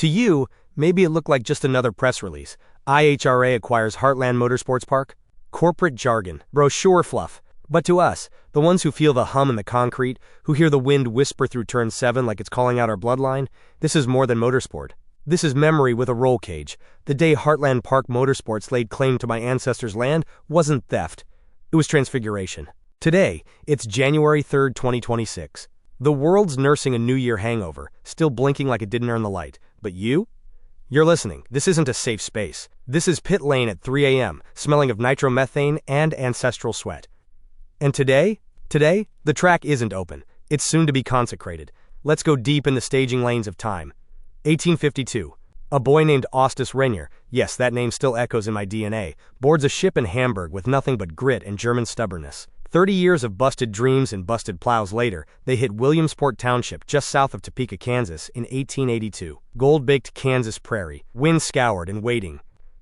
To you, maybe it looked like just another press release. NHRA acquires Heartland Motorsports Park. Corporate jargon, brochure fluff. But to us, the ones who feel the hum in the concrete, who hear the wind whisper through turn 7 like it's calling out our bloodline, this is more than motorsport. This is memory with a roll cage. The day Heartland Park Motorsports laid claim to my ancestors' land wasn't theft. It was transfiguration. Today, it's January 3rd, 2026. The world's nursing a New Year hangover, still blinking like it didn't earn the light. But you? You're listening. This isn't a safe space. This is pit lane at 3 a.m., smelling of nitromethane and ancestral sweat. And today, the track isn't open. It's soon to be consecrated. Let's go deep in the staging lanes of time. 1852. A boy named Frank Renyer, yes, that name still echoes in my DNA, boards a ship in Hamburg with nothing but grit and German stubbornness. 30 years of busted dreams and busted plows later, they hit Williamsport Township just south of Topeka, Kansas in 1882. Gold-baked Kansas prairie, wind-scoured and waiting.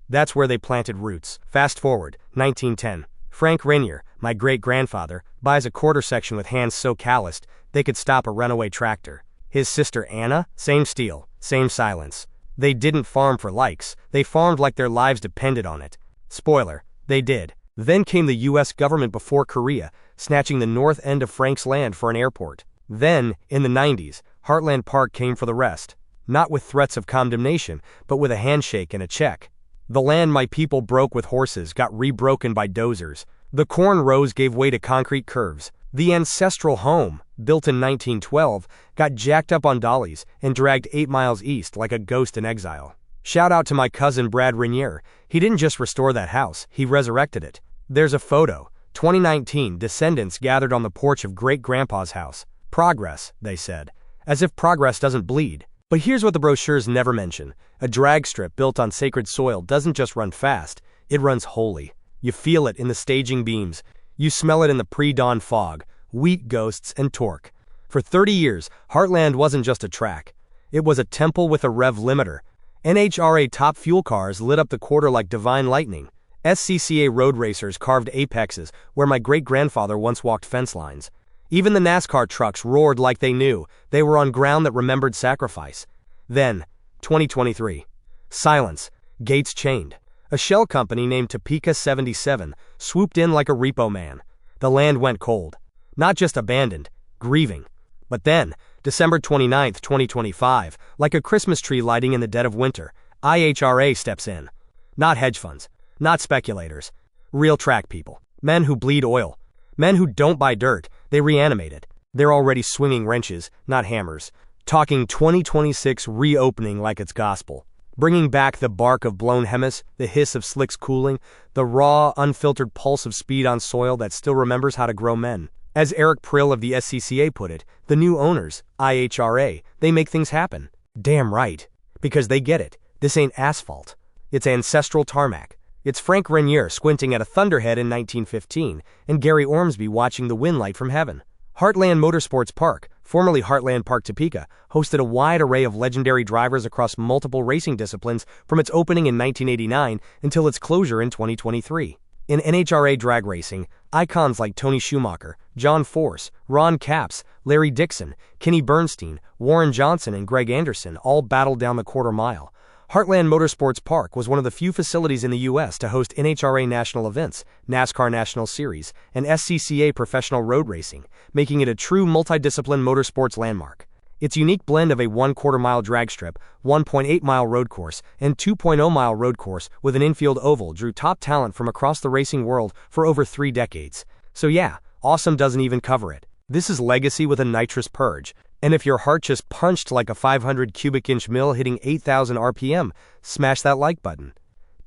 That's where they planted roots. Fast forward, 1910. Frank Renyer, my great-grandfather, buys a quarter section with hands so calloused they could stop a runaway tractor. His sister Anna, same steel, same silence. They didn't farm for likes, they farmed like their lives depended on it. Spoiler, they did. Then came the U.S. government before Korea, snatching the north end of Frank's land for an airport. Then, in the 90s, Heartland Park came for the rest. Not with threats of condemnation, but with a handshake and a check. The land my people broke with horses got rebroken by dozers. The corn rows gave way to concrete curves. The ancestral home, built in 1912, got jacked up on dollies and dragged 8 miles east like a ghost in exile. Shout out to my cousin Brad Renyer. He didn't just restore that house, he resurrected it. There's a photo. 2019, descendants gathered on the porch of great-grandpa's house. Progress, they said. As if progress doesn't bleed. But here's what the brochures never mention. A drag strip built on sacred soil doesn't just run fast, it runs holy. You feel it in the staging beams. You smell it in the pre-dawn fog, wheat ghosts, and torque. For 30 years, Heartland wasn't just a track. It was a temple with a rev limiter. NHRA top fuel cars lit up the quarter like divine lightning. SCCA road racers carved apexes where my great-grandfather once walked fence lines. Even the NASCAR trucks roared like they knew they were on ground that remembered sacrifice. Then, 2023. Silence. Gates chained. A shell company named Topeka 77 swooped in like a repo man. The land went cold. Not just abandoned, grieving. But then, December 29, 2025, like a Christmas tree lighting in the dead of winter, NHRA steps in. Not hedge funds. Not speculators. Real track people. Men who bleed oil. Men who don't buy dirt, they reanimate it. They're already swinging wrenches, not hammers. Talking 2026 reopening like it's gospel. Bringing back the bark of blown hemis, the hiss of slicks cooling, the raw, unfiltered pulse of speed on soil that still remembers how to grow men. As Eric Prill of the SCCA put it, the new owners, NHRA, they make things happen. Damn right. Because they get it. This ain't asphalt. It's ancestral tarmac. It's Frank Renyer squinting at a thunderhead in 1915, and Gary Ormsby watching the wind light from heaven. Heartland Motorsports Park, formerly Heartland Park Topeka, hosted a wide array of legendary drivers across multiple racing disciplines from its opening in 1989 until its closure in 2023. In NHRA drag racing, icons like Tony Schumacher, John Force, Ron Capps, Larry Dixon, Kenny Bernstein, Warren Johnson, and Greg Anderson all battled down the quarter mile. Heartland Motorsports Park was one of the few facilities in the U.S. to host NHRA national events, NASCAR National Series, and SCCA professional road racing, making it a true multidiscipline motorsports landmark. Its unique blend of a 1/4-mile drag strip, 1.8-mile road course, and 2.0-mile road course with an infield oval drew top talent from across the racing world for over 3 decades. So yeah, awesome doesn't even cover it. This is legacy with a nitrous purge. And if your heart just punched like a 500 cubic inch mill hitting 8,000 RPM, smash that like button.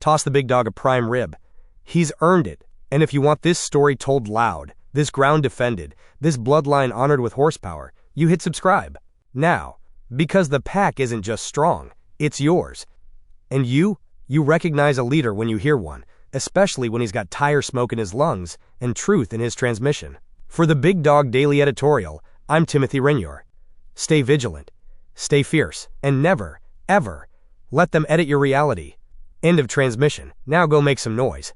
Toss the big dog a prime rib. He's earned it. And if you want this story told loud, this ground defended, this bloodline honored with horsepower, you hit subscribe. Now, because the pack isn't just strong, it's yours. And you recognize a leader when you hear one, especially when he's got tire smoke in his lungs and truth in his transmission. For the Big Dog Daily Editorial, I'm Timothy Renyer. Stay vigilant, stay fierce, and never, ever, let them edit your reality. End of transmission. Now go make some noise.